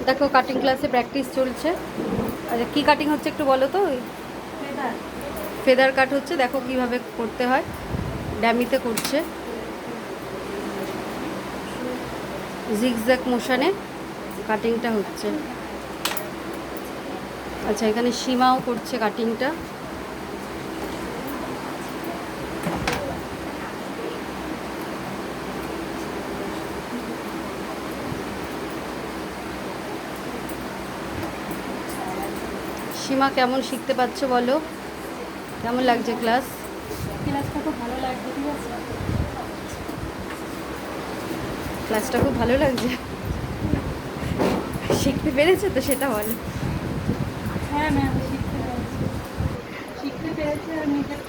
দেখো কাটিং ক্লাসে প্র্যাকটিস চলছে। আচ্ছা কী কাটিং হচ্ছে একটু বলো তো? ফেদার কাট হচ্ছে, দেখো কিভাবে করতে হয়, ড্যামিতে করছে, জিগজ্যাগ মোশনে কাটিংটা হচ্ছে। আচ্ছা এখানে সীমাও করছে কাটিংটা। সীমা কেমন শিখতে পারছো বলো, কেমন লাগছে ক্লাস? ক্লাসটা খুব ভালো লাগছে। ঠিক আছে, ক্লাসটা খুব ভালো লাগছে, শিখতে পেরেছো তো সেটা বলো। হ্যাঁ ম্যাম, শিখতে পেরেছি আর নিজের